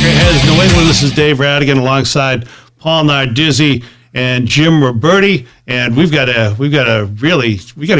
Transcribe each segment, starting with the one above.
Soccerheads New England. This is Dave Rattigan alongside Paul Nardizzi and Jim Ruberti, and we've got a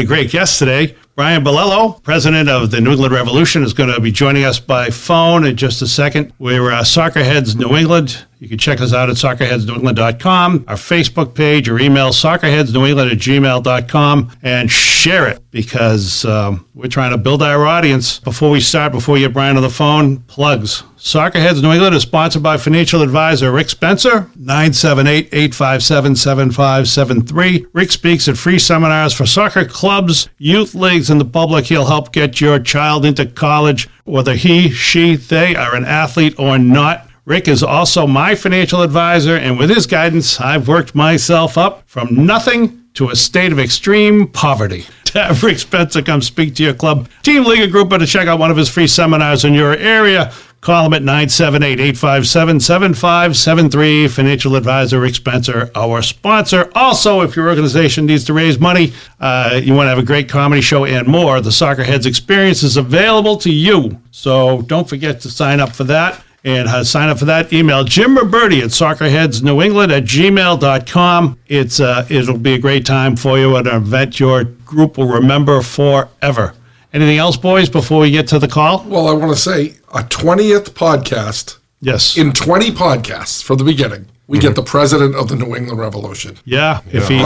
great guest today. Brian Bilello, president of the New England Revolution, is going to be joining us by phone in just a second. We're Soccerheads New England. You can check us out at soccerheadsnewengland.com, our Facebook page, or email soccerheadsnewengland@gmail.com, and share it because we're trying to build our audience. Before we get Brian on the phone, plugs. Soccerheads New England is sponsored by financial advisor Rick Spencer, 978-857-7573. Rick speaks at free seminars for soccer clubs, youth leagues, and the public. He'll help get your child into college, whether he, she, they are an athlete or not. Rick is also my financial advisor, and with his guidance, I've worked myself up from nothing to a state of extreme poverty. To have Rick Spencer come speak to your club, team, league, or group, or to check out one of his free seminars in your area, call him at 978-857-7573. Financial advisor Rick Spencer, our sponsor. Also, if your organization needs to raise money, you want to have a great comedy show and more, the Soccerheads experience is available to you. So don't forget to sign up for that. And how to sign up for that, email Jim Ruberti at soccerheadsnewengland@gmail.com. It'll be a great time for you at an event your group will remember forever. Anything else, boys, before we get to the call? Well, I want to say a 20th podcast. Yes. In 20 podcasts from the beginning, we get the president of the New England Revolution. Yeah. If he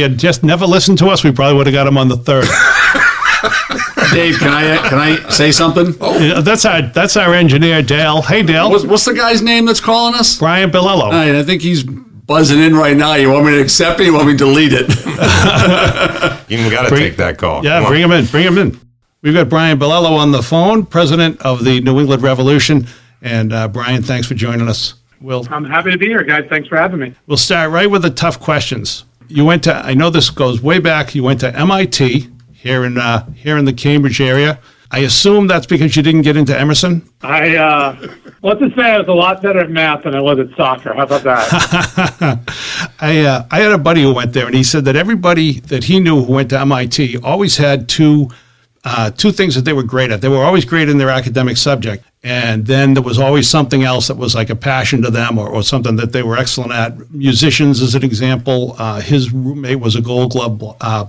had just never listened to us, we probably would have got him on the third. Dave, can I say something? Oh. Yeah, that's our engineer, Dale. Hey, Dale. What's the guy's name that's calling us? Brian Bilello. All right, I think he's buzzing in right now. You want me to accept it? You want me to delete it? You got to take that call. Yeah, bring him in. We've got Brian Bilello on the phone, president of the New England Revolution. And Brian, thanks for joining us. I'm happy to be here, guys. Thanks for having me. We'll start right with the tough questions. You went to, I know this goes way back, you went to MIT here in the Cambridge area. I assume that's because you didn't get into Emerson? Let's just say I was a lot better at math than I was at soccer. How about that? I had a buddy who went there, and he said that everybody that he knew who went to MIT always had two things that they were great at. They were always great in their academic subject, and then there was always something else that was like a passion to them or something that they were excellent at. Musicians, as an example. His roommate was a Gold Glove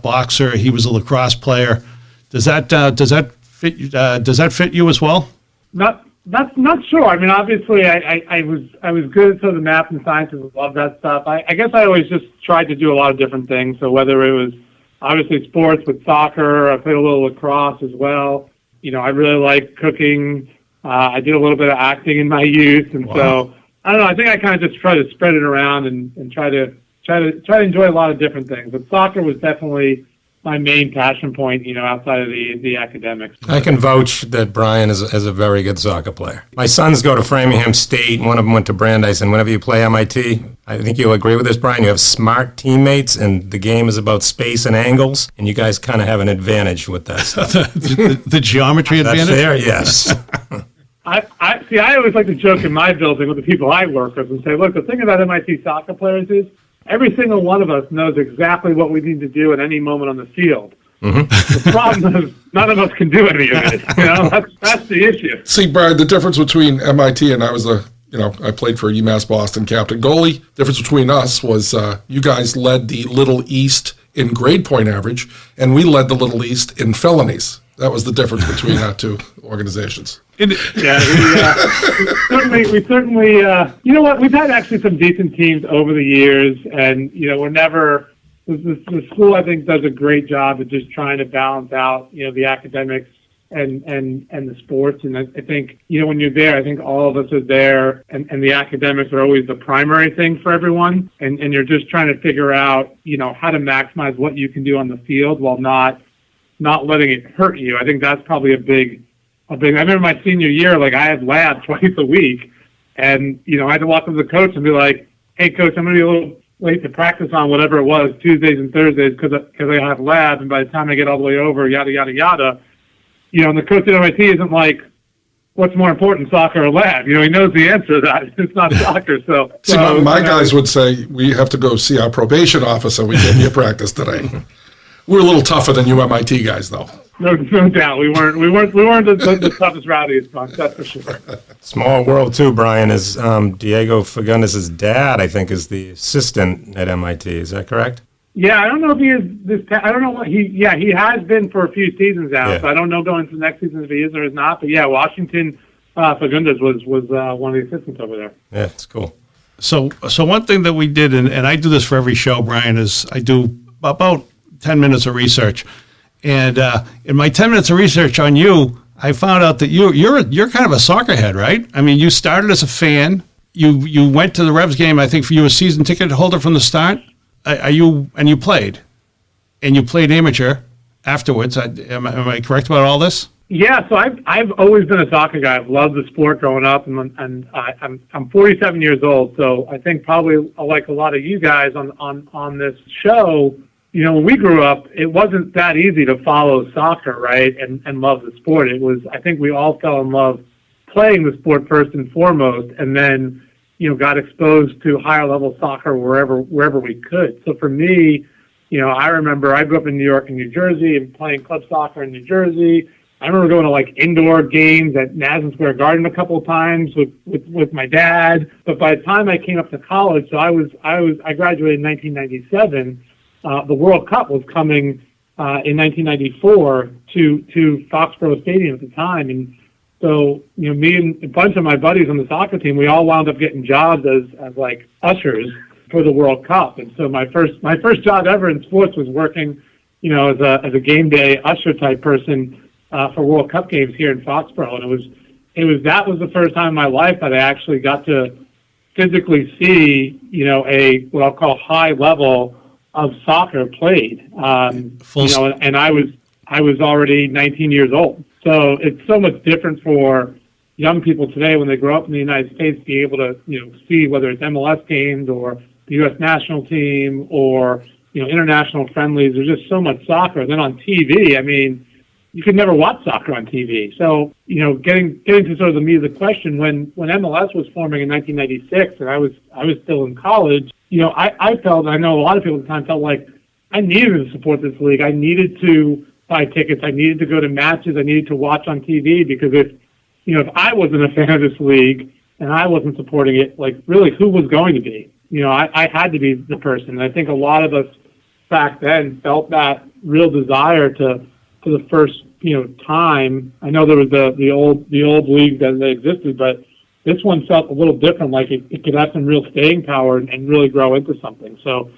boxer. He was a lacrosse player. Does that fit you as well? Not sure. I mean, obviously, I was good at some of the math and sciences. Love that stuff. I guess I always just tried to do a lot of different things. So whether it was obviously sports with soccer, I played a little lacrosse as well. You know, I really like cooking. I did a little bit of acting in my youth, and so I don't know. I think I kind of just try to spread it around and try to enjoy a lot of different things. But soccer was definitely my main passion point, you know, outside of the academics. I can vouch that Brian is a very good soccer player. My sons go to Framingham State. One of them went to Brandeis, and whenever you play MIT, I think you'll agree with this, Brian, you have smart teammates, and the game is about space and angles, and you guys kind of have an advantage with that stuff. the geometry advantage? That's fair, yes. I always like to joke in my building with the people I work with and say, look, the thing about MIT soccer players is every single one of us knows exactly what we need to do at any moment on the field. Mm-hmm. The problem is none of us can do any of it. You know, that's the issue. See, Brian, the difference between MIT and I played for UMass Boston, captain goalie. Difference between us was you guys led the Little East in grade point average, and we led the Little East in felonies. That was the difference between our two organizations. Yeah, we certainly, you know what, we've had actually some decent teams over the years, and, you know, we're never, the school, I think, does a great job of just trying to balance out, you know, the academics and the sports. And I think, you know, when you're there, I think all of us are there, and the academics are always the primary thing for everyone, and you're just trying to figure out, you know, how to maximize what you can do on the field while not letting it hurt you. I think that's probably a big. I remember my senior year, like I had lab twice a week, and you know I had to walk up to the coach and be like, "Hey, coach, I'm going to be a little late to practice on whatever it was, Tuesdays and Thursdays, because I have lab, and by the time I get all the way over, yada yada yada." You know, and the coach at MIT isn't like, "What's more important, soccer or lab?" You know, he knows the answer to that. It's not soccer. So, my guys would say we have to go see our probation officer. We can't be at practice today. We're a little tougher than you MIT guys, though. No doubt. We weren't the toughest, rowdiest bunch, that's for sure. Small world too, Brian, is Diego Fagundes' dad, I think, is the assistant at MIT. Is that correct? Yeah, I don't know if he is I don't know what he has been for a few seasons now, Yeah. so I don't know going to the next season if he is or is not. But yeah, Washington Fagundes was one of the assistants over there. Yeah, it's cool. So one thing that we did, and I do this for every show, Brian, is I do about 10 minutes of research. And in my 10 minutes of research on you, I found out that you're kind of a soccer head, right? I mean, you started as a fan. You went to the REVS game. I think you were a season ticket holder from the start. You played amateur afterwards. Am I correct about all this? Yeah, so I've always been a soccer guy. I've loved the sport growing up, and I'm 47 years old. So I think probably like a lot of you guys on this show, you know, when we grew up, it wasn't that easy to follow soccer, right, and love the sport. It was, I think we all fell in love playing the sport first and foremost, and then, you know, got exposed to higher level soccer wherever we could. So for me, you know, I remember I grew up in New York and New Jersey and playing club soccer in New Jersey. I remember going to like indoor games at Madison Square Garden a couple of times with my dad. But by the time I came up to college, so I graduated in 1997. The World Cup was coming in 1994 to Foxborough Stadium at the time, and so, you know, me and a bunch of my buddies on the soccer team, we all wound up getting jobs as like ushers for the World Cup. And so my first job ever in sports was working, you know, as a game day usher type person for World Cup games here in Foxborough. And that was the first time in my life that I actually got to physically see, you know, what I'll call high level of soccer played. You know, and I was already 19 years old. So it's so much different for young people today when they grow up in the United States to be able to, you know, see whether it's MLS games or the U.S. national team or, you know, international friendlies. There's just so much soccer. Then on TV, I mean, you could never watch soccer on TV. So, you know, getting to sort of the meat of the question, when MLS was forming in 1996 and I was still in college, you know, I felt, I know a lot of people at the time felt like I needed to support this league. I needed to buy tickets. I needed to go to matches. I needed to watch on TV because if I wasn't a fan of this league and I wasn't supporting it, like really who was going to be? You know, I had to be the person. And I think a lot of us back then felt that real desire to for the first, you know, time. I know there was the old league that existed, but this one felt a little different, like it could have some real staying power and really grow into something. So,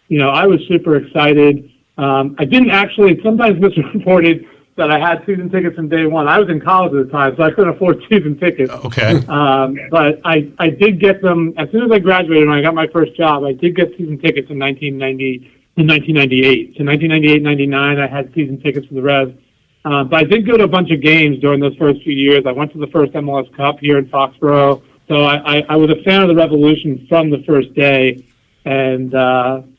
you know, I was super excited. I didn't actually, sometimes misreported that I had season tickets from day one. I was in college at the time, so I couldn't afford season tickets. Okay. But I did get them, as soon as I graduated and I got my first job, I did get season tickets in 1998. So 1998, 99, I had season tickets for the REVS. But I did go to a bunch of games during those first few years. I went to the first MLS Cup here in Foxborough. So I was a fan of the Revolution from the first day. And,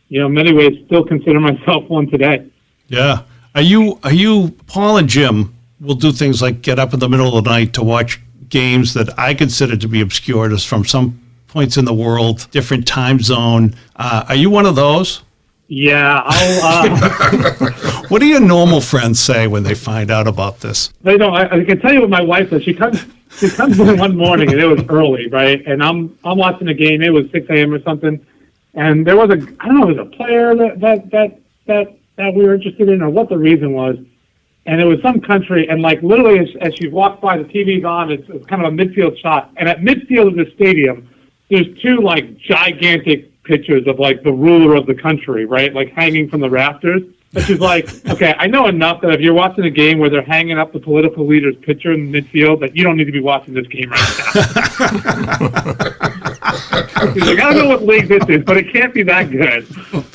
you know, in many ways, still consider myself one today. Yeah. Are you, Paul and Jim will do things like get up in the middle of the night to watch games that I consider to be obscure, just from some points in the world, different time zone. Are you one of those? Yeah. What do your normal friends say when they find out about this? They don't. I can tell you what my wife says. She comes in one morning and it was early, right? And I'm watching the game. It was 6 a.m. or something. And there was I don't know, it was a player that we were interested in or what the reason was. And it was some country, and like literally as she walked by, the TV's on, it's kind of a midfield shot. And at midfield of the stadium, there's two like gigantic pictures of like the ruler of the country, right? Like hanging from the rafters. But she's like, okay, I know enough that if you're watching a game where they're hanging up the political leader's picture in the midfield, that you don't need to be watching this game right now. She's like, I don't know what league this is, but it can't be that good.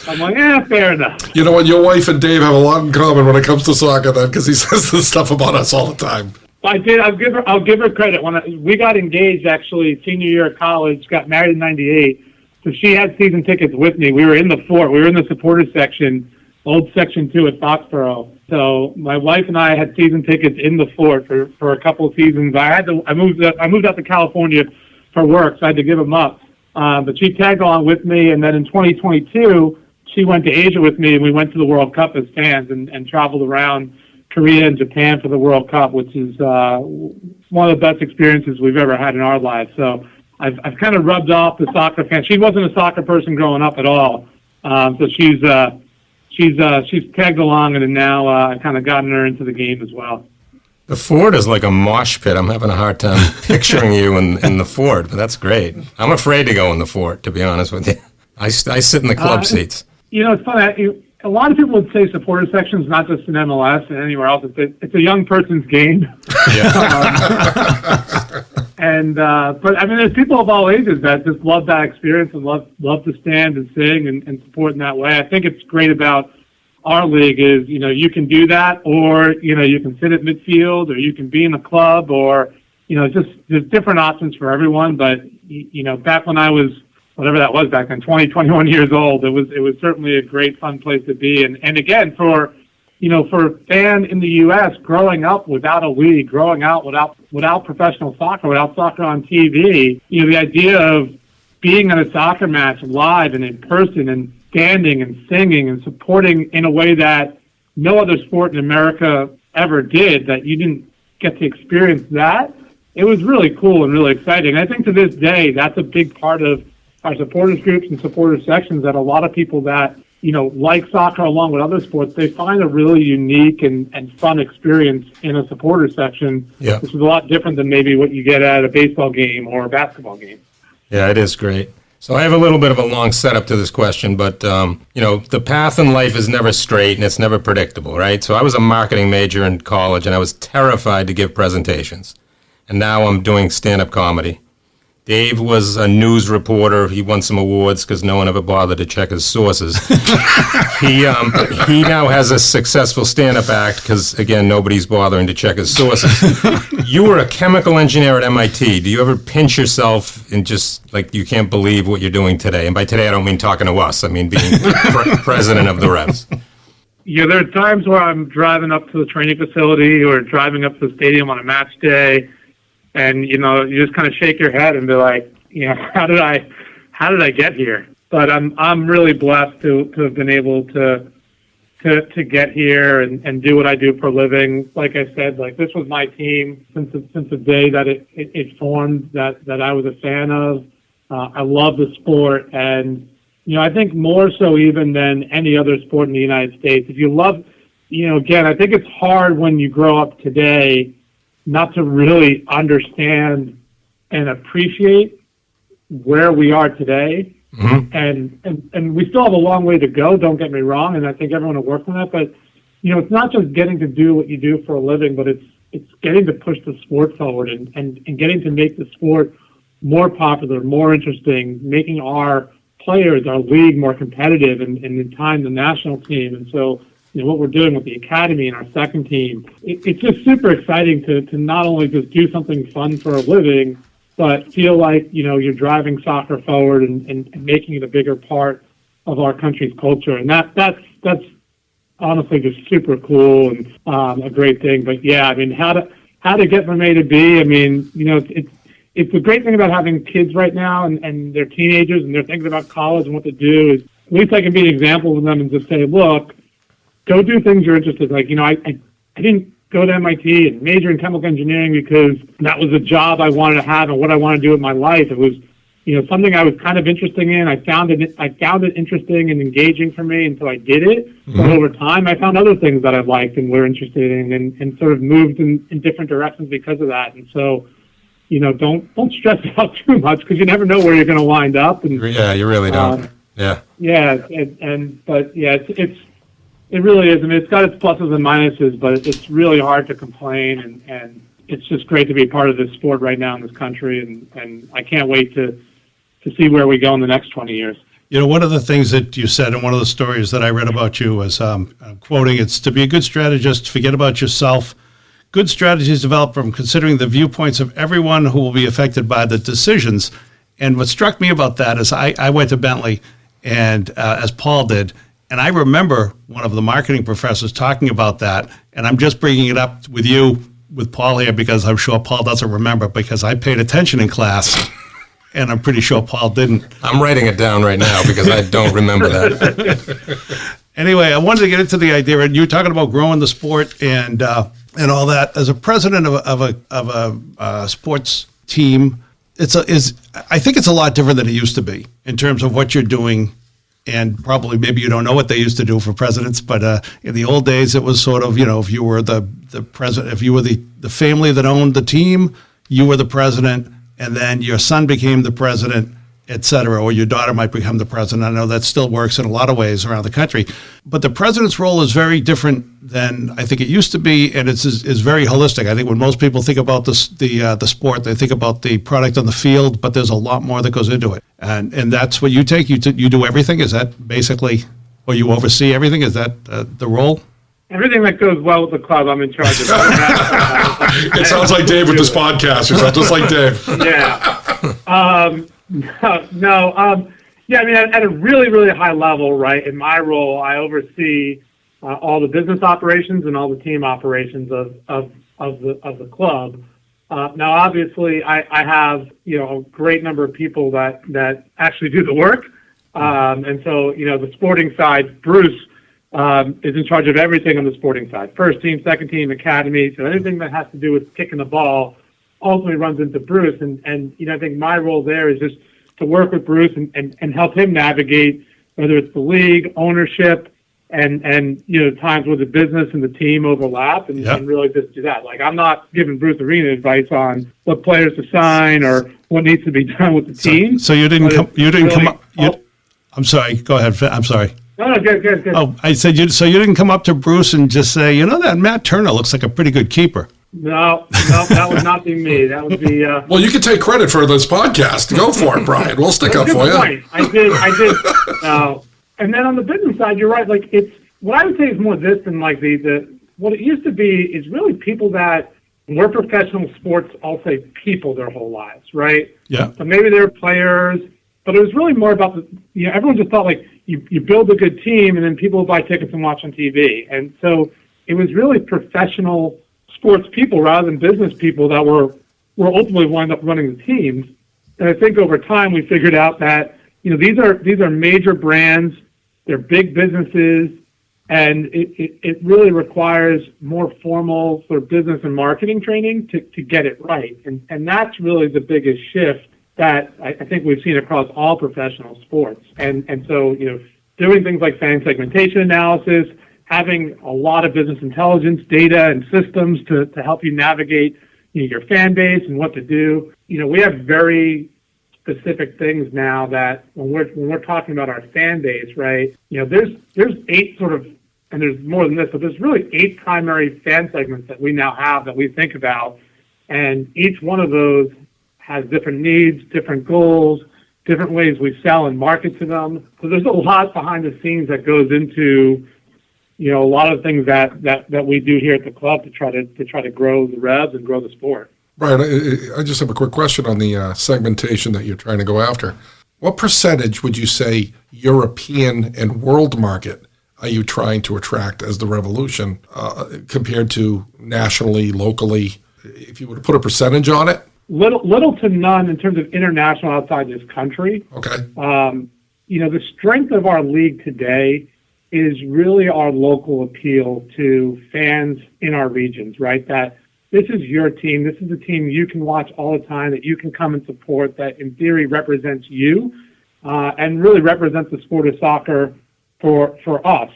I'm like, yeah, fair enough. You know what? Your wife and Dave have a lot in common when it comes to soccer, then, because he says this stuff about us all the time. I did. I'll give her credit. We got engaged, actually, senior year of college, got married in '98. So she had season tickets with me. We were in the fort. We were in the supporters section, old section 2 at Foxborough. So my wife and I had season tickets in the fort for a couple of seasons. I moved out to California for work, so I had to give them up. But she tagged along with me, and then in 2022, she went to Asia with me, and we went to the World Cup as fans and traveled around Korea and Japan for the World Cup, which is one of the best experiences we've ever had in our lives. So I've kind of rubbed off the soccer fan. She wasn't a soccer person growing up at all, so she's tagged along, and now I've kind of gotten her into the game as well. The fort is like a mosh pit. I'm having a hard time picturing you in the fort, but that's great. I'm afraid to go in the fort, to be honest with you. I sit in the club seats. It's funny. A lot of people would say supporter sections, not just in MLS and anywhere else. It's a young person's game. Yeah. But I mean, there's people of all ages that just love that experience and love to stand and sing and support in that way. I think it's great about our league is, you can do that, or, you can sit at midfield, or you can be in a club, or, just there's different options for everyone. But, back when I was, whatever that was back then, 20, 21 years old, it was certainly a great, fun place to be. And again, for a fan in the U.S. growing up without a league, growing out without professional soccer, without soccer on TV, the idea of being at a soccer match live and in person and standing and singing and supporting in a way that no other sport in America ever did, that you didn't get to experience that, it was really cool and really exciting. I think to this day, that's a big part of our supporters groups and supporters sections, that a lot of people that, like soccer along with other sports, they find a really unique and fun experience in a supporters section, Yeah. which is a lot different than maybe what you get at a baseball game or a basketball game. Yeah, it is great. So I have a little bit of a long setup to this question, but, the path in life is never straight and it's never predictable, right? So I was a marketing major in college and I was terrified to give presentations. And now I'm doing stand-up comedy. Dave was a news reporter. He won some awards because no one ever bothered to check his sources. He now has a successful stand-up act because, again, nobody's bothering to check his sources. You were a chemical engineer at MIT. Do you ever pinch yourself and just, you can't believe what you're doing today? And by today, I don't mean talking to us. I mean being president of the REVS. Yeah, there are times where I'm driving up to the training facility or driving up to the stadium on a match day, and you just kind of shake your head and be like, how did I get here? But I'm really blessed to have been able to get here and do what I do for a living. Like I said, this was my team since the day that it formed, that I was a fan of. I love the sport, and I think more so even than any other sport in the United States. If you love, again, I think it's hard when you grow up today not to really understand and appreciate where we are today. Mm-hmm. And we still have a long way to go, don't get me wrong, and I think everyone will work on that. But, it's not just getting to do what you do for a living, but it's getting to push the sport forward and getting to make the sport more popular, more interesting, making our players, our league more competitive, and in time the national team. And so, what we're doing with the academy and our second team, it's just super exciting to not only just do something fun for a living, but feel like, you're driving soccer forward and making it a bigger part of our country's culture. And that's honestly just super cool and a great thing. But yeah, I mean, how to get from A to B, I mean, it's the great thing about having kids right now and they're teenagers and they're thinking about college and what to do is at least I can be an example of them and just say, look, go do things you're interested in. I didn't go to MIT and major in chemical engineering because that was a job I wanted to have and what I wanted to do with my life. It was, something I was kind of interested in. I found it interesting and engaging for me until I did it. Mm-hmm. But over time, I found other things that I liked and were interested in and sort of moved in different directions because of that. And so, don't stress out too much because you never know where you're going to wind up. And yeah, you really don't. Yeah, but it really is. I mean, it's got its pluses and minuses, but it's really hard to complain, and it's just great to be a part of this sport right now in this country, and I can't wait to see where we go in the next 20 years. One of the things that you said in one of the stories that I read about you was, I'm quoting, it's to be a good strategist, forget about yourself. Good strategies develop from considering the viewpoints of everyone who will be affected by the decisions. And what struck me about that is I went to Bentley, and as Paul did, and I remember one of the marketing professors talking about that, and I'm just bringing it up with you, with Paul here, because I'm sure Paul doesn't remember, because I paid attention in class, and I'm pretty sure Paul didn't. I'm writing it down right now because I don't remember that. Anyway, I wanted to get into the idea, and you were talking about growing the sport and all that. As a president of a sports team, I think it's a lot different than it used to be in terms of what you're doing. And probably maybe you don't know what they used to do for presidents, but in the old days, it was sort of, if you were the president, if you were the family that owned the team, you were the president, and then your son became the president, et cetera, or your daughter might become the president. I know that still works in a lot of ways around the country. But the president's role is very different than I think it used to be, and is very holistic. I think when most people think about the sport, they think about the product on the field, but there's a lot more that goes into it. And that's what you take. You do everything? Is that basically, or you oversee everything? Is that the role? Everything that goes well with the club, I'm in charge of. It sounds like Dave with this podcast. Or something, just like Dave. Yeah. Yeah, I mean, at a really, really high level, right, in my role, I oversee all the business operations and all the team operations of the club. Now, obviously, I have, a great number of people that actually do the work. And so, the sporting side, Bruce is in charge of everything on the sporting side. First team, second team, academy. So anything that has to do with kicking the ball ultimately runs into Bruce. And I think my role there is just to work with Bruce and help him navigate, whether it's the league, ownership, and times where the business and the team overlap, and really just do that. Like, I'm not giving Bruce Arena advice on what players to sign or what needs to be done with the team. So you didn't come up. I'm sorry. Go ahead. I'm sorry. No, good. Oh, I said you didn't come up to Bruce and just say, that Matt Turner looks like a pretty good keeper. No, that would not be me. That would be. Well, you can take credit for this podcast. Go for it, Brian. We'll stick up for you. Point. I did. And then on the business side, you're right. Like, it's what I would say is more this than like the what it used to be is really people that were professional sports. I'll say people their whole lives, right? Yeah. So maybe they're players, but it was really more about everyone just thought like you build a good team and then people will buy tickets and watch on TV, and so it was really professional sports people rather than business people that were ultimately wind up running the teams. And I think over time we figured out that these are major brands, they're big businesses, and it really requires more formal sort of business and marketing training to get it right. And that's really the biggest shift that I think we've seen across all professional sports. And so doing things like fan segmentation analysis, having a lot of business intelligence data and systems to help you navigate your fan base and what to do. We have very specific things now that when we're talking about our fan base, right? There's 8 sort of, and there's more than this, but there's really 8 primary fan segments that we now have that we think about, and each one of those has different needs, different goals, different ways we sell and market to them. So there's a lot behind the scenes that goes into a lot of things that we do here at the club to try to grow the Revs and grow the sport. Brian, I just have a quick question on the segmentation that you're trying to go after. What percentage would you say European and world market are you trying to attract as the Revolution compared to nationally, locally? If you were to put a percentage on it? Little to none in terms of international outside this country. Okay. The strength of our league today is really our local appeal to fans in our regions, right? That this is your team. This is a team you can watch all the time, that you can come and support, that in theory represents you and really represents the sport of soccer for us.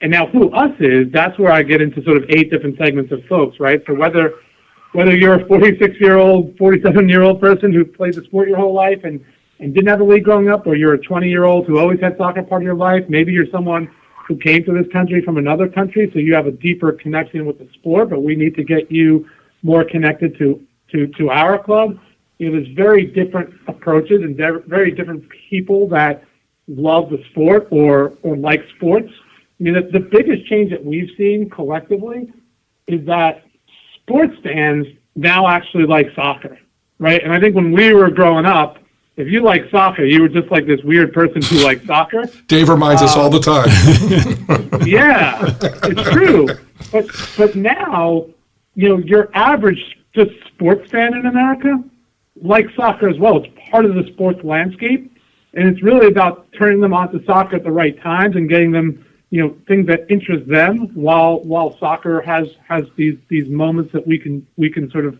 And now who us is, that's where I get into sort of 8 different segments of folks, right? So whether you're a 46-year-old, 47-year-old person who played the sport your whole life and didn't have a league growing up, or you're a 20-year-old who always had soccer part of your life, maybe you're someone who came to this country from another country, so you have a deeper connection with the sport, but we need to get you more connected to our club. There's very different approaches and very different people that love the sport or like sports. I mean, the biggest change that we've seen collectively is that sports fans now actually like soccer, right? And I think when we were growing up, if you like soccer, you were just like this weird person who liked soccer. Dave reminds us all the time. Yeah, it's true. But now, your average just sports fan in America likes soccer as well. It's part of the sports landscape, and it's really about turning them on to soccer at the right times and getting them things that interest them, while soccer has these moments that we can sort of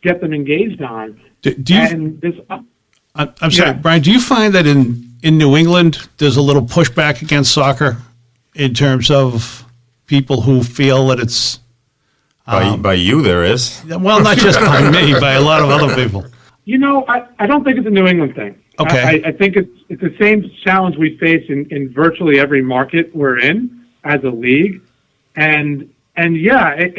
get them engaged on. Do you, and this, I'm sorry, yeah. Brian, do you find that in New England there's a little pushback against soccer in terms of people who feel that it's By you, there is. well, not just by me, by a lot of other people. I don't think it's a New England thing. Okay. I think it's the same challenge we face in virtually every market we're in as a league, and yeah,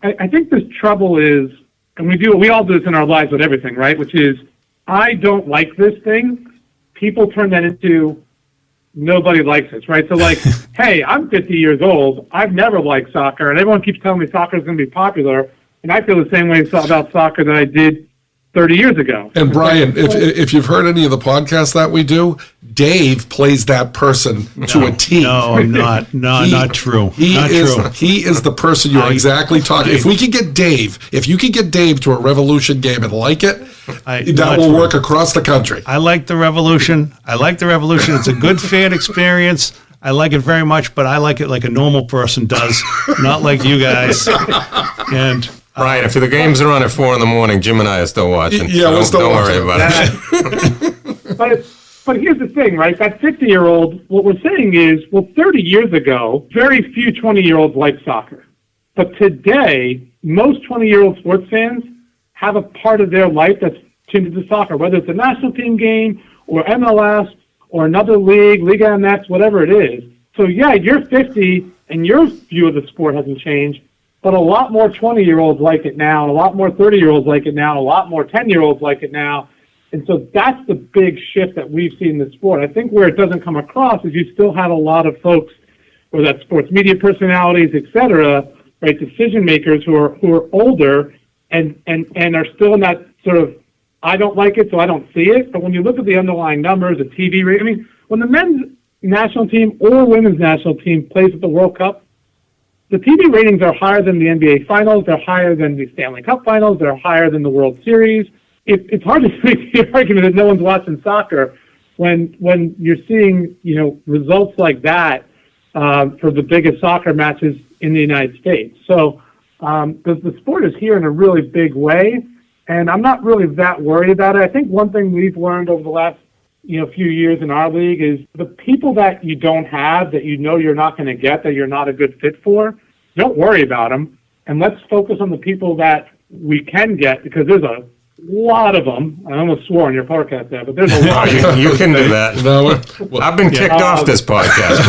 I think this trouble is, and we all do this in our lives with everything, right? Which is, I don't like this thing. People turn that into nobody likes this, right? So like, hey, I'm 50 years old. I've never liked soccer, and everyone keeps telling me soccer is going to be popular, and I feel the same way about soccer that I did 30 years ago. And Brian, if you've heard any of the podcasts that we do, Dave plays that person to a T. No, not true. Not true. He is the person you're exactly talking. If you could get Dave to a Revolution game and like it, that will work across the country. I like the Revolution. It's a good fan experience. I like it very much, but I like it like a normal person does, not like you guys. And Brian, if the games are on at 4 a.m, Jim and I are still watching. Yeah, we'll still don't watch worry about it. But here's the thing, right? That 50-year-old, what we're saying is, well, 30 years ago, very few 20-year-olds liked soccer. But today, most 20-year-old sports fans have a part of their life that's tuned into soccer, whether it's a national team game or MLS or another league, Liga MX, whatever it is. So, yeah, you're 50 and your view of the sport hasn't changed, but a lot more 20-year-olds like it now, and a lot more 30-year-olds like it now, and a lot more 10-year-olds like it now. And so that's the big shift that we've seen in the sport. I think where it doesn't come across is you still have a lot of folks, whether that's sports media personalities, et cetera, right, decision makers who are older and are still in that sort of, I don't like it, so I don't see it. But when you look at the underlying numbers, the TV rate, I mean, when the men's national team or women's national team plays at the World Cup, the TV ratings are higher than the NBA Finals. They're higher than the Stanley Cup Finals. They're higher than the World Series. It's hard to make the argument that no one's watching soccer when you're seeing results like that for the biggest soccer matches in the United States. So the sport is here in a really big way, and I'm not really that worried about it. I think one thing we've learned over the last few years in our league is the people that you don't have, that you're not going to get, that you're not a good fit for, don't worry about them, and let's focus on the people that we can get, because there's a lot of them. I almost swore on your podcast there, but there's a lot of them. You can do that. I've been kicked off this podcast,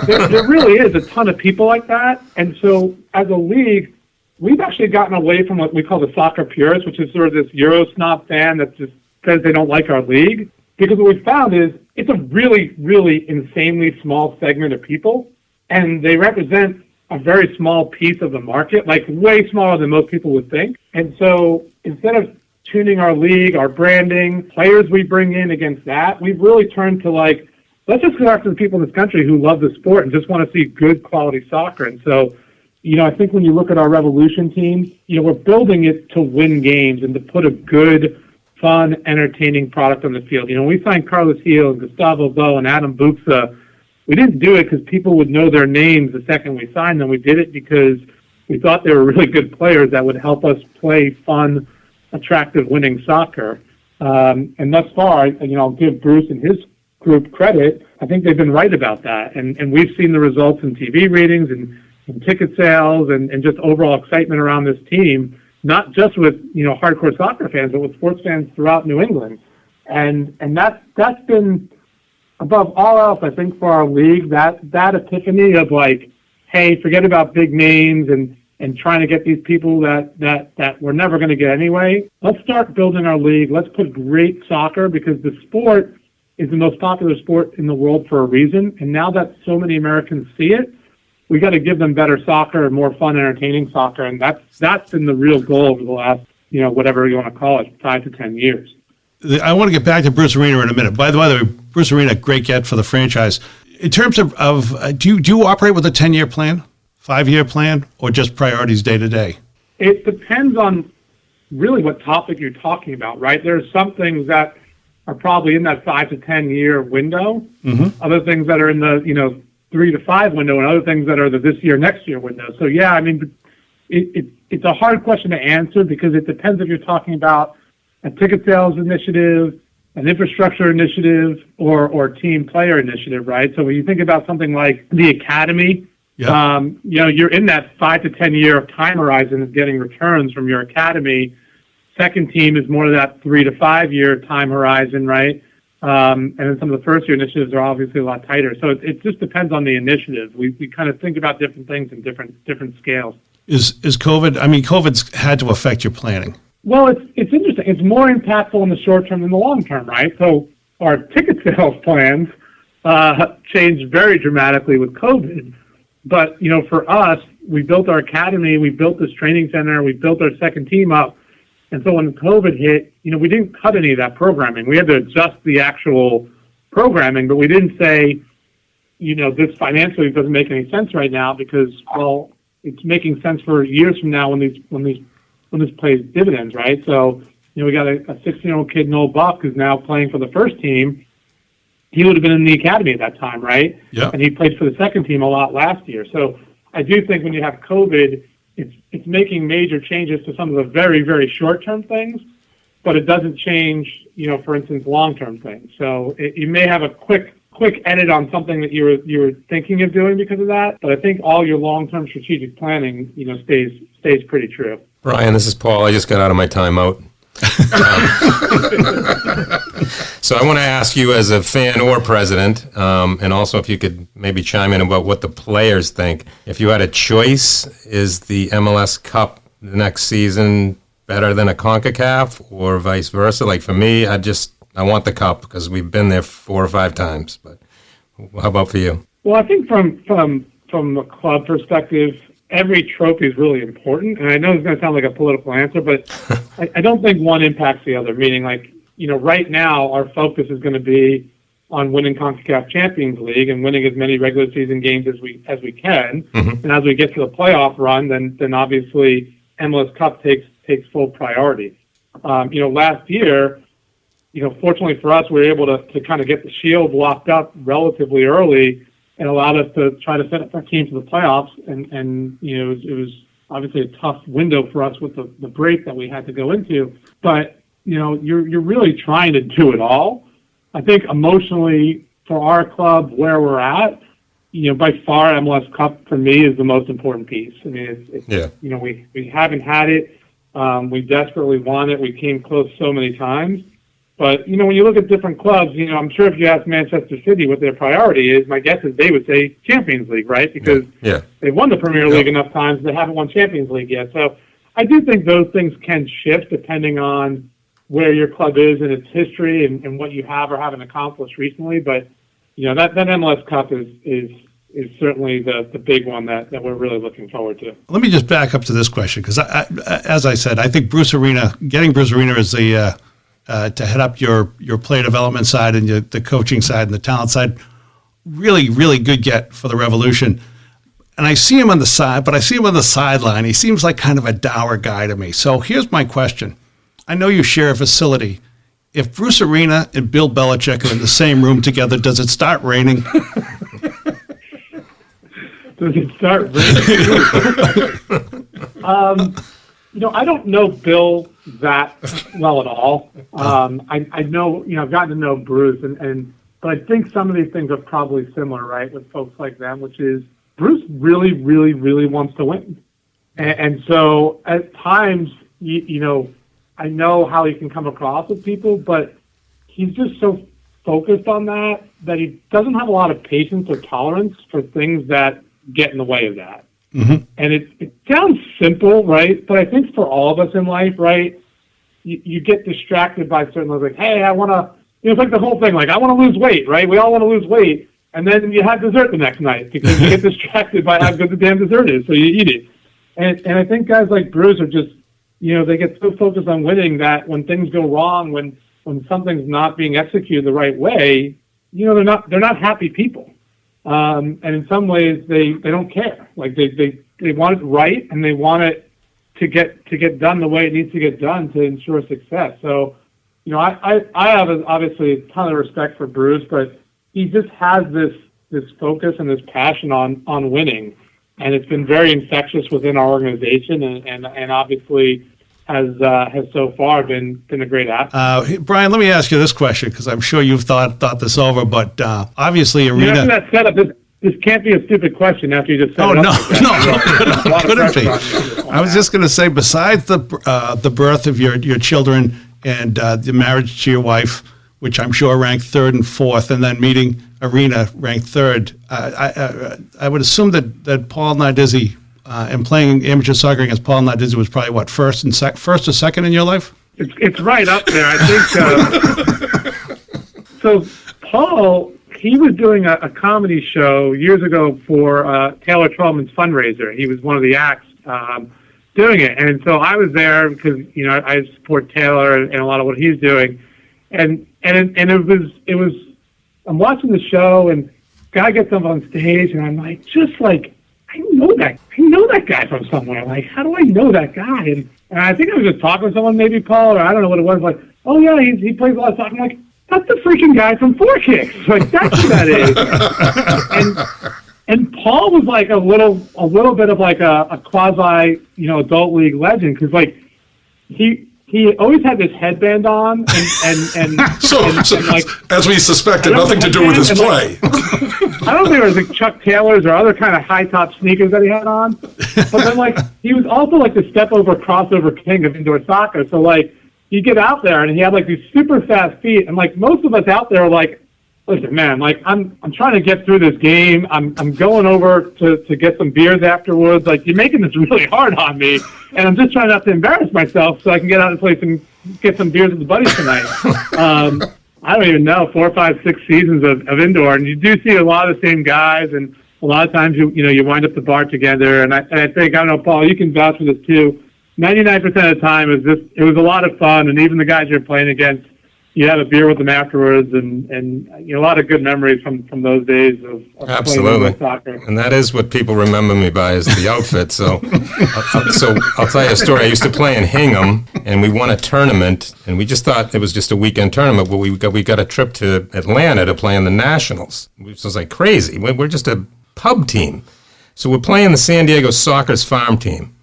Brian. There really is a ton of people like that, and so as a league, we've actually gotten away from what we call the soccer purists, which is sort of this Euro snob fan that just says they don't like our league, because what we found is it's a really, really insanely small segment of people, and they represent a very small piece of the market, like way smaller than most people would think. And so instead of tuning our league, our branding, players we bring in against that, we've really turned to let's just go after the people in this country who love the sport and just want to see good quality soccer. And so, I think when you look at our Revolution team, we're building it to win games and to put a good, fun, entertaining product on the field. When we signed Carlos Gil and Gustavo Bo and Adam Buxa, we didn't do it because people would know their names the second we signed them. We did it because we thought they were really good players that would help us play fun, attractive, winning soccer. And thus far, I'll give Bruce and his group credit. I think they've been right about that. And we've seen the results in TV ratings and ticket sales and just overall excitement around this team, not just with, hardcore soccer fans, but with sports fans throughout New England. And that's been, above all else, I think, for our league, that epiphany of hey, forget about big names and trying to get these people that we're never going to get anyway. Let's start building our league. Let's put great soccer, because the sport is the most popular sport in the world for a reason. And now that so many Americans see it, we got to give them better soccer and more fun, entertaining soccer. And that's been the real goal over the last, whatever you want to call it, 5 to 10 years. I want to get back to Bruce Arena in a minute. By the way, Bruce Arena, great get for the franchise. In terms of do you operate with a 10-year plan, 5-year plan, or just priorities day to day? It depends on really what topic you're talking about, right? There are some things that are probably in that 5 to 10 year window. Other things that are in the 3 to 5 window, and other things that are the this year, next year window. So yeah, I mean, it's a hard question to answer because it depends if you're talking about a ticket sales initiative, an infrastructure initiative, or team player initiative, right? So when you think about something like the academy, you're in that 5 to 10 year time horizon of getting returns from your academy. Second team is more of that 3 to 5 year time horizon, right? And then some of the first year initiatives are obviously a lot tighter. So it just depends on the initiative. We kind of think about different things in different scales. Is COVID? I mean, COVID's had to affect your planning. Well, it's interesting. It's more impactful in the short term than the long term, right? So our ticket sales plans changed very dramatically with COVID. But, for us, we built our academy, we built this training center, we built our second team up. And so when COVID hit, we didn't cut any of that programming. We had to adjust the actual programming, but we didn't say, this financially doesn't make any sense right now because, well, it's making sense for years from now when this pays dividends, right? So, we got a 16-year-old kid, Noel Buck, who's now playing for the first team. He would have been in the academy at that time, right? Yeah. And he played for the second team a lot last year. So I do think when you have COVID, it's making major changes to some of the very, very short-term things, but it doesn't change, for instance, long-term things. So you may have a quick edit on something that you were thinking of doing because of that, but I think all your long-term strategic planning, stays pretty true. Brian, this is Paul. I just got out of my timeout. So I want to ask you as a fan or president, and also if you could maybe chime in about what the players think. If you had a choice, is the MLS Cup the next season better than a CONCACAF or vice versa? Like for me, I want the Cup because we've been there 4 or 5 times. But how about for you? Well, I think from a club perspective, every trophy is really important. And I know it's going to sound like a political answer, but I don't think one impacts the other. Meaning, right now, our focus is going to be on winning CONCACAF Champions League and winning as many regular season games as we can. And as we get to the playoff run, then obviously MLS Cup takes full priority. Last year, fortunately for us, we were able to kind of get the Shield locked up relatively early and allowed us to try to set up our team for the playoffs. And it was obviously a tough window for us with the break that we had to go into. But, you're really trying to do it all. I think emotionally for our club where we're at, by far MLS Cup for me is the most important piece. I mean, we haven't had it. We desperately want it. We came close so many times. But, when you look at different clubs, I'm sure if you ask Manchester City what their priority is, my guess is they would say Champions League, right? Because they've won the Premier League enough times, they haven't won Champions League yet. So I do think those things can shift depending on where your club is in its history and what you have or haven't accomplished recently. But, that MLS Cup is certainly the big one that we're really looking forward to. Let me just back up to this question because, as I said, I think getting Bruce Arena as the to head up your player development side and the coaching side and the talent side, really, really good get for the Revolution. And I see him on the side, but I see him on the sideline. He seems like kind of a dour guy to me. So here's my question. I know you share a facility. If Bruce Arena and Bill Belichick are in the same room together, does it start raining? Does it start raining? I don't know Bill that well at all. I know, I've gotten to know Bruce, but I think some of these things are probably similar, right, with folks like them, which is Bruce really, really, really wants to win. And so at times, I know how he can come across with people, but he's just so focused on that he doesn't have a lot of patience or tolerance for things that get in the way of that. Mm-hmm. And it sounds simple, right? But I think for all of us in life, right, you get distracted by certain things like, hey, I want to, it's like the whole thing, like I want to lose weight, right? We all want to lose weight. And then you have dessert the next night because you get distracted by how good the damn dessert is. So you eat it. And I think guys like Bruce are just, they get so focused on winning that when things go wrong, when something's not being executed the right way, they're not happy people. And in some ways they don't care. Like they want it right and they want it to get done the way it needs to get done to ensure success. So, I have obviously a ton of respect for Bruce, but he just has this focus and this passion on winning, and it's been very infectious within our organization, and obviously has so far been a great asset. Brian, let me ask you this question, because I'm sure you've thought this over, but obviously Arena. After that setup, this can't be a stupid question after you just set it up. No, couldn't be. I was just going to say, besides the birth of your children and the marriage to your wife, which I'm sure ranked third and fourth, and then meeting Arena ranked third, I would assume that Paul Nardizzi and playing amateur soccer against Paul Nardizzi was probably what, first or second in your life? It's right up there, I think. So Paul, he was doing a comedy show years ago for Taylor Trollman's fundraiser. He was one of the acts doing it, and so I was there because I support Taylor and a lot of what he's doing, and it was I'm watching the show, and guy gets up on stage, and I'm like, I know that guy from somewhere. Like, how do I know that guy? And I think I was just talking to someone, maybe Paul, or I don't know what it was. Like, oh yeah, he plays a lot of soccer. I'm like, that's the freaking guy from Four Kicks. Like, that's who that is. And Paul was like a little bit of like a quasi, adult league legend, because like he always had this headband on, and like, as we suspected, nothing to do with his play. I don't think it was like Chuck Taylor's or other kind of high top sneakers that he had on, but then like he was also like the step over crossover king of indoor soccer. So like you get out there and he had like these super fast feet, and like most of us out there are like, listen, man, like I'm trying to get through this game. I'm going over to get some beers afterwards. Like, you're making this really hard on me, and I'm just trying not to embarrass myself so I can get out and play get some beers with the buddies tonight. I don't even know, 4, 5, 6 seasons of indoor, and you do see a lot of the same guys, and a lot of times you wind up the bar together. And I think, I don't know, Paul, you can vouch for this too. 99% of the time it was a lot of fun, and even the guys you're playing against, you have a beer with them afterwards, and a lot of good memories from those days of Absolutely. Playing soccer. And that is what people remember me by, is the outfit. So I'll tell you a story. I used to play in Hingham, and we won a tournament, and we just thought it was just a weekend tournament, but we got a trip to Atlanta to play in the Nationals, which was like crazy. We're just a pub team. So we're playing the San Diego Sockers farm team,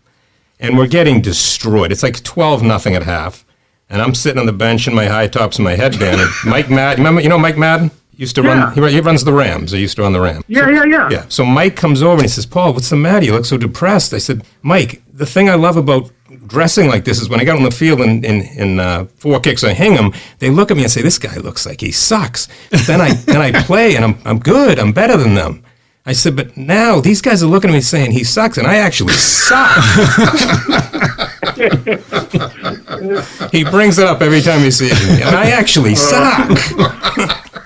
and we're getting destroyed. It's like 12-0 at half. And I'm sitting on the bench in my high tops and my headband. And Mike Madden, remember, Mike Madden? Used to run, he runs the Rams. He used to run the Rams. Yeah. So Mike comes over and he says, Paul, what's the matter? You look so depressed. I said, Mike, the thing I love about dressing like this is when I got on the field in Four Kicks or Hingham, they look at me and say, this guy looks like he sucks. But then I play and I'm good. I'm better than them. I said, but now these guys are looking at me saying he sucks, and I actually suck. He brings it up every time he sees me, and I actually suck.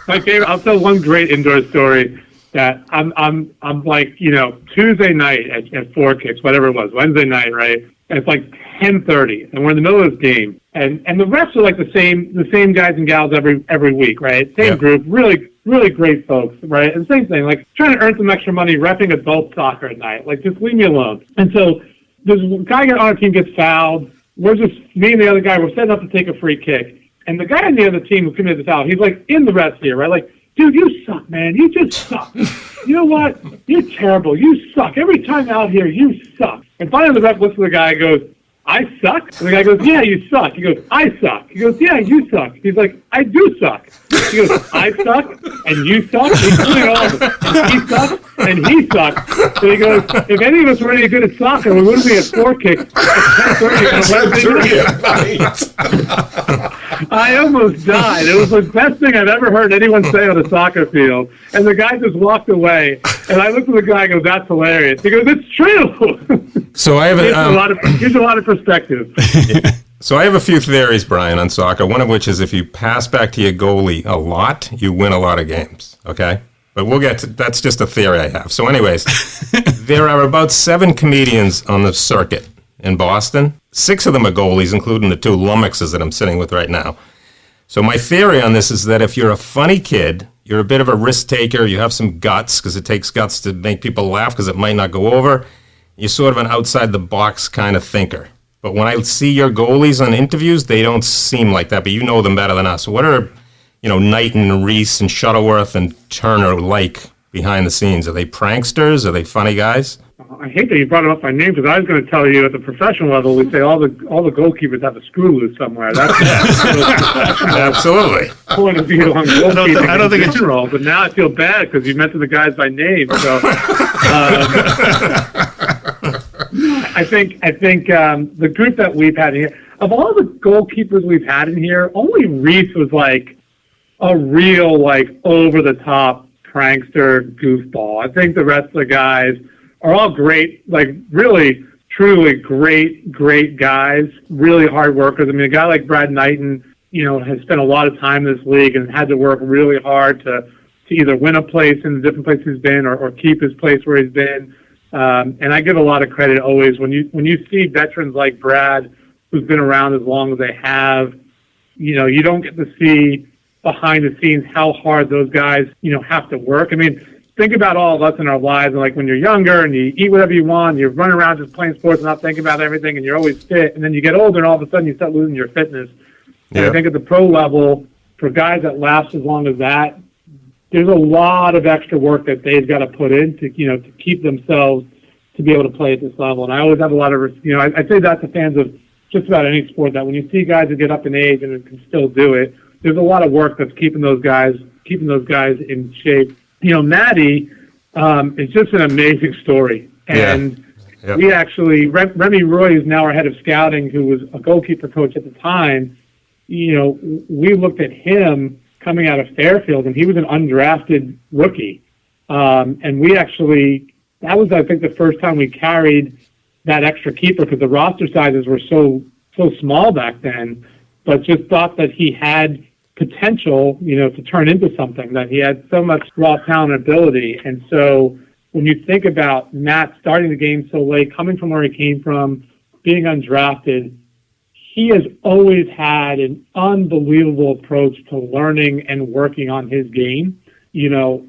My favorite. I'll tell one great indoor story. That I'm like, Tuesday night at Four Kicks, whatever it was, Wednesday night, right? And it's like 10:30, and we're in the middle of this game, and the refs are like the same guys and gals every week, right? Same group, really great folks, right? And same thing, like trying to earn some extra money reffing adult soccer at night. Like, just leave me alone. And so this guy on our team gets fouled. We're just, me and the other guy, we're setting up to take a free kick. And the guy on the other team who committed the foul, he's like in the refs here, right? Like, dude, you suck, man. You just suck. You know what? You're terrible. You suck. Every time out here, you suck. And finally the ref looks at the guy and goes, I suck? And the guy goes, yeah, you suck. He goes, I suck. He goes, yeah, you suck. He's like, I do suck. He goes, I suck, and you suck, including all of us. And he sucks, and he sucks. So he goes, if any of us were any good at soccer, we wouldn't be at Four Kicks at 10:30 on Wednesday night. I almost died. It was the best thing I've ever heard anyone say on a soccer field. And the guy just walked away. And I looked at the guy and go, that's hilarious. He goes, it's true. So I have here's a lot of perspective. So I have a few theories, Brian, on soccer, one of which is if you pass back to your goalie a lot, you win a lot of games, okay? But we'll get to, that's just a theory I have. So anyways, there are about 7 comedians on the circuit in Boston. 6 of them are goalies, including the 2 lummoxes that I'm sitting with right now. So my theory on this is that if you're a funny kid, you're a bit of a risk taker, you have some guts, because it takes guts to make people laugh because it might not go over, you're sort of an outside-the-box kind of thinker. But when I see your goalies on interviews, they don't seem like that, but you know them better than us. What are, Knighton and Reese and Shuttleworth and Turner like behind the scenes? Are they pranksters? Are they funny guys? I hate that you brought them up by name because I was going to tell you at the professional level, we say all the goalkeepers have a screw loose somewhere. That's Absolutely. point of view on goalkeeping I don't think in general. But now I feel bad because you mentioned the guys by name. So I think the group that we've had in here, of all the goalkeepers we've had in here, only Reese was like a real over the top prankster goofball. I think the rest of the guys are all great, really, truly great guys, really hard workers. I mean, a guy like Brad Knighton, has spent a lot of time in this league and had to work really hard to either win a place in the different places he's been or keep his place where he's been. And I give a lot of credit always when you see veterans like Brad, who's been around as long as they have, you don't get to see behind the scenes how hard those guys, have to work. I mean, think about all of us in our lives, and when you're younger and you eat whatever you want, you're running around just playing sports and not thinking about everything, and you're always fit, and then you get older and all of a sudden you start losing your fitness. Yeah. And I think at the pro level, for guys that last as long as that, there's a lot of extra work that they've got to put in to keep themselves to be able to play at this level. And I always have a lot of, I say that to fans of just about any sport, that when you see guys that get up in age and can still do it, there's a lot of work that's keeping those guys in shape. Matty is just an amazing story. And we actually, Remy Roy is now our head of scouting, who was a goalkeeper coach at the time. We looked at him coming out of Fairfield, and he was an undrafted rookie. And we actually, that was, I think, the first time we carried that extra keeper because the roster sizes were so small back then, but just thought that he had potential, to turn into something, that he had so much raw talent and ability. And so when you think about Matt starting the game so late, coming from where he came from, being undrafted, he has always had an unbelievable approach to learning and working on his game.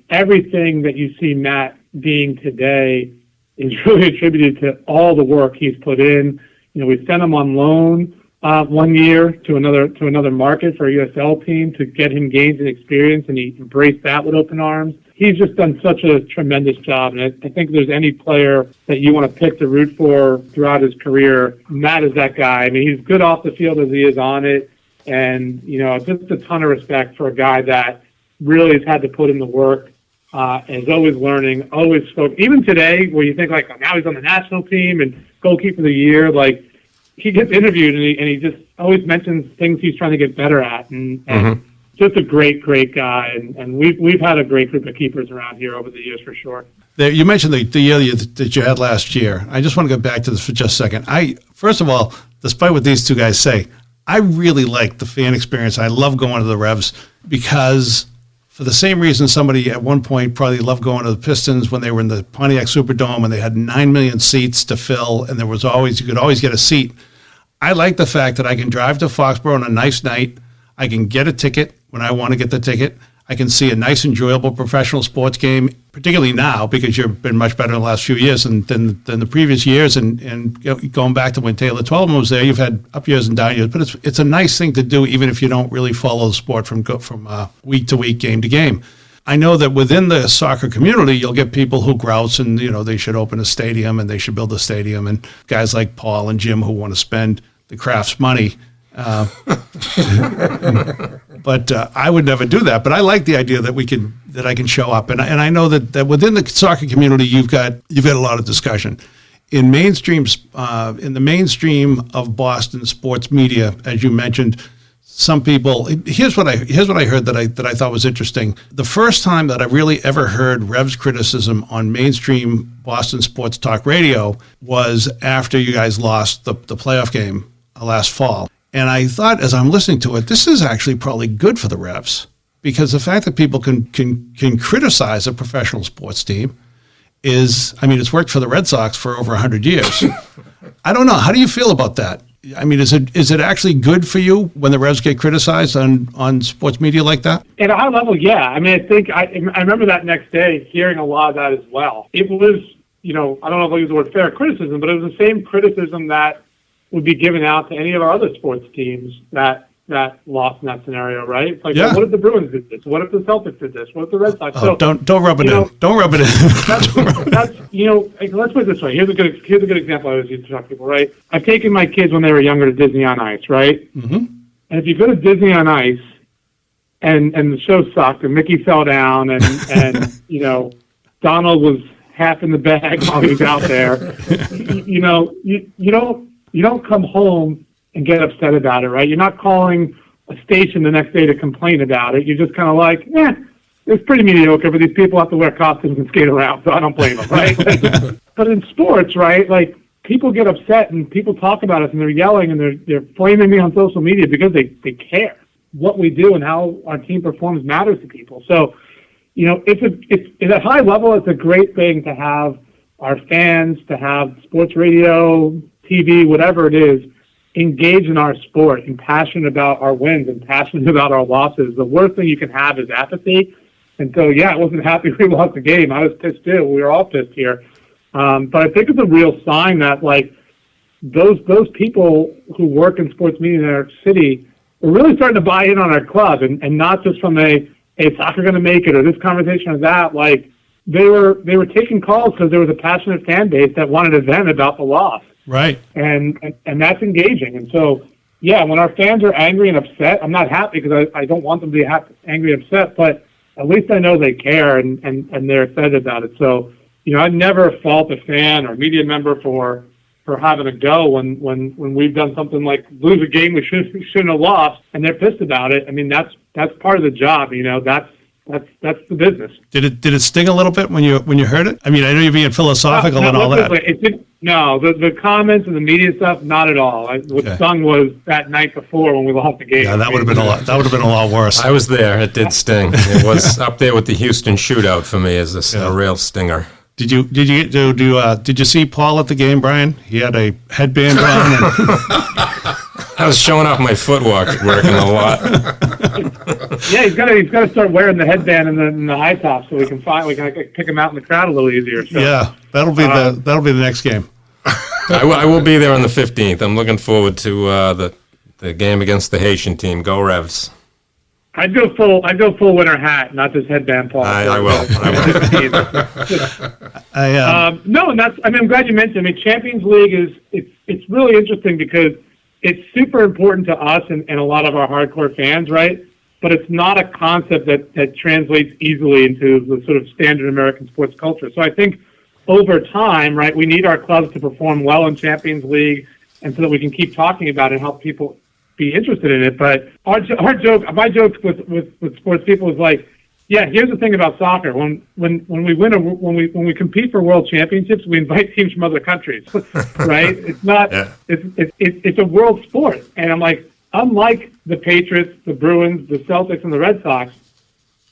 Everything that you see Matt being today is really attributed to all the work he's put in. We sent him on loan 1 year to another market for a USL team to get him gains and experience, and he embraced that with open arms. He's just done such a tremendous job, and I think if there's any player that you want to pick to root for throughout his career, Matt is that guy. I mean, he's good off the field as he is on it, and just a ton of respect for a guy that really has had to put in the work, and is always learning, always spoke. Even today, where you think now he's on the national team and goalkeeper of the year, he gets interviewed and he just always mentions things he's trying to get better at, and just a great guy. And we've had a great group of keepers around here over the years for sure. You mentioned the year that you had last year. I just want to go back to this for just a second. First of all, despite what these two guys say, I really like the fan experience. I love going to the Revs because for the same reason somebody at one point probably loved going to the Pistons when they were in the Pontiac Superdome and they had 9 million seats to fill and you could always get a seat. I like the fact that I can drive to Foxborough on a nice night. I can get a ticket when I want to get the ticket. I can see a nice, enjoyable professional sports game, particularly now because you've been much better in the last few years than the previous years. And going back to when Taylor Twellman was there, you've had up years and down years. But it's a nice thing to do, even if you don't really follow the sport from week to week, game to game. I know that within the soccer community, you'll get people who grouse and, they should open a stadium and they should build a stadium, and guys like Paul and Jim who want to spend the Kraft's money. But I would never do that. But I like the idea that I can show up. And I know that within the soccer community, you've got a lot of discussion. In the mainstream of Boston sports media, as you mentioned, some people. Here's what I heard that I thought was interesting. The first time that I really ever heard Revs criticism on mainstream Boston sports talk radio was after you guys lost the playoff game last fall. And I thought, as I'm listening to it, this is actually probably good for the Revs, because the fact that people can criticize a professional sports team it's worked for the Red Sox for over 100 years. I don't know. How do you feel about that? I mean, is it actually good for you when the Revs get criticized on sports media like that? At a high level, yeah. I mean, I think I remember that next day hearing a lot of that as well. It was, I don't know if I'll use the word fair criticism, but it was the same criticism that would be given out to any of our other sports teams that lost in that scenario, right? It's like, well, what if the Bruins did this? What if the Celtics did this? What if the Red Sox? Oh, don't rub it in. Don't rub it in. That's let's put it this way. Here's a good example I always used to talk to people, right? I've taken my kids when they were younger to Disney on Ice, right? Mm-hmm. And if you go to Disney on Ice and the show sucked and Mickey fell down and Donald was half in the bag while he was out there, you don't come home and get upset about it, right? You're not calling a station the next day to complain about it. You're just kind of like, it's pretty mediocre, but these people have to wear costumes and skate around, so I don't blame them, right? But in sports, right, like, people get upset and people talk about us and they're yelling and they're flaming me on social media because they care. What we do and how our team performs matters to people. So, it's at a high level, it's a great thing to have our fans, to have sports radio, TV, whatever it is, engage in our sport and passionate about our wins and passionate about our losses. The worst thing you can have is apathy. And so, I wasn't happy we lost the game. I was pissed too. We were all pissed here. But I think it's a real sign that, like, those people who work in sports media in our city are really starting to buy in on our club and not just from a soccer going to make it or this conversation or that. Like, they were taking calls because there was a passionate fan base that wanted to vent about the loss. Right. And that's engaging. And so, when our fans are angry and upset, I'm not happy because I don't want them to be angry and upset, but at least I know they care and they're excited about it. So, I never fault a fan or media member for having a go when we've done something like lose a game we shouldn't have lost and they're pissed about it. I mean, that's part of the job, that's the business. Did it sting a little bit when you heard it? I mean, I know you're being philosophical and all that. The comments and the media stuff, not at all. What stung was that night before when we lost the game. Yeah, that would have been a lot. That would have been a lot worse. I was there. It did sting. It was up there with the Houston shootout for me as a real stinger. Did you see Paul at the game, Brian? He had a headband on. I was showing off my footwork, working a lot. Yeah, he's got to start wearing the headband and the high top so we can pick him out in the crowd a little easier. So. Yeah, that'll be the next game. I will be there on the 15th. I'm looking forward to the game against the Haitian team. Go Revs. I'd go full winter hat, not this headband, Paul. I will. No, and I'm glad you mentioned. I mean, Champions League it's really interesting because it's super important to us and a lot of our hardcore fans, right? But it's not a concept that translates easily into the sort of standard American sports culture. So I think over time, right, we need our clubs to perform well in Champions League, and so that we can keep talking about it and help people be interested in it. But my joke with sports people is like, here's the thing about soccer. When we compete for world championships, we invite teams from other countries, right? It's not. Yeah. It's a world sport, and I'm like, unlike the Patriots, the Bruins, the Celtics, and the Red Sox,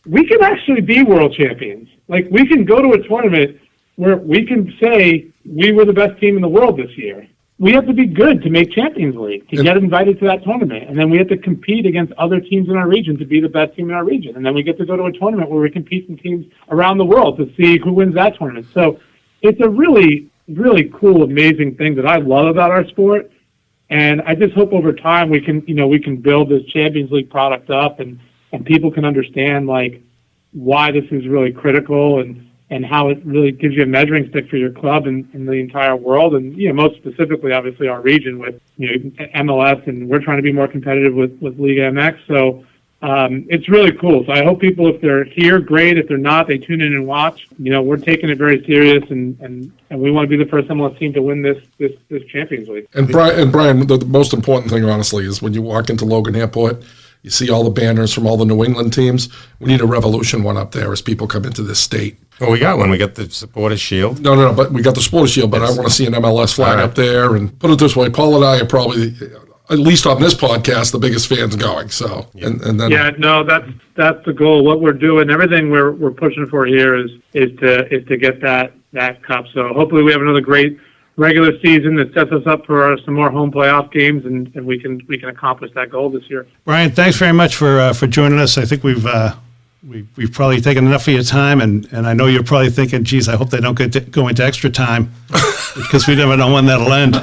we can actually be world champions. Like, we can go to a tournament where we can say we were the best team in the world this year. We have to be good to make Champions League, to get invited to that tournament. And then we have to compete against other teams in our region to be the best team in our region. And then we get to go to a tournament where we compete with teams around the world to see who wins that tournament. So it's a really, really cool, amazing thing that I love about our sport. And I just hope over time we can build this Champions League product up and people can understand, like, why this is really critical and how it really gives you a measuring stick for your club in the entire world. And, most specifically, obviously, our region with, MLS, and we're trying to be more competitive with Liga MX. So it's really cool. So I hope people, if they're here, great. If they're not, they tune in and watch. We're taking it very serious, and we want to be the first MLS team to win this Champions League. And Brian, the most important thing, honestly, is when you walk into Logan Airport, you see all the banners from all the New England teams. We need a Revolution one up there as people come into this state. Well, we got one. We got the Supporters Shield. No, but we got the Supporters Shield, but I want to see an MLS flag up there. And put it this way, Paul and I are probably, at least on this podcast, the biggest fans going. So, and then that's the goal. What we're doing, everything we're pushing for here is to get that cup. So hopefully we have another great regular season that sets us up for some more home playoff games, and we can accomplish that goal this year. Brian, thanks very much for joining us. I think we've probably taken enough of your time, and I know you're probably thinking, geez, I hope they don't go into extra time because we never know when that'll end.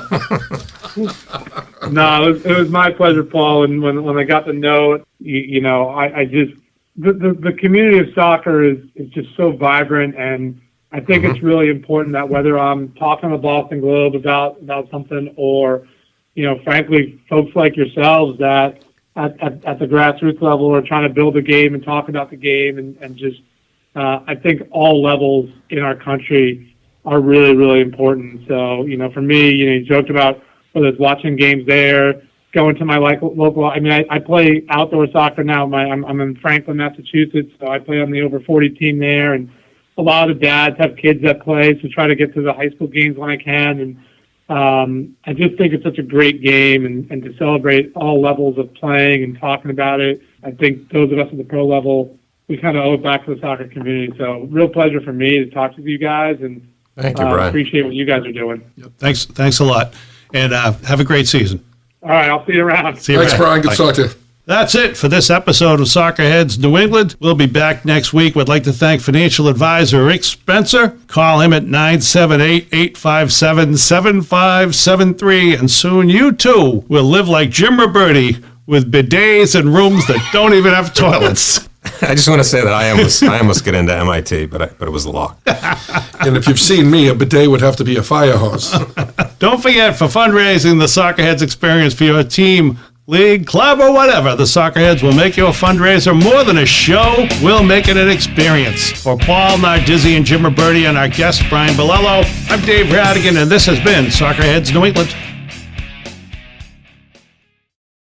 No, it was my pleasure, Paul. And when I got the note, I just the community of soccer is just so vibrant, and I think it's really important that whether I'm talking to the Boston Globe about something, or frankly, folks like yourselves that at the grassroots level are trying to build the game and talk about the game, and just I think all levels in our country are really, really important. So for me, you joked about whether it's watching games there, going to my local. I mean, I play outdoor soccer now. I'm in Franklin, Massachusetts, so I play on the over 40 team there, and a lot of dads have kids that play, so try to get to the high school games when I can. And I just think it's such a great game, and to celebrate all levels of playing and talking about it. I think those of us at the pro level, we kind of owe it back to the soccer community. So real pleasure for me to talk to you guys, and Thank you, Brian. Appreciate what you guys are doing. Thanks a lot, and have a great season. All right, I'll see you around. Thanks, Brian. Good to talk to you. That's it for this episode of Soccerheads New England. We'll be back next week. We'd like to thank financial advisor Rick Spencer. Call him at 978-857-7573. And soon you too will live like Jim Ruberti with bidets and rooms that don't even have toilets. I just want to say that I almost get into MIT, but it was locked. And if you've seen me, a bidet would have to be a fire hose. Don't forget, for fundraising, the Soccerheads experience for your team, league, club, or whatever, the Soccerheads will make your fundraiser more than a show. We'll make it an experience. For Paul, Nardizzi, and Jim Ruberti, and our guest, Brian Bilello, I'm Dave Rattigan, and this has been Soccerheads New England.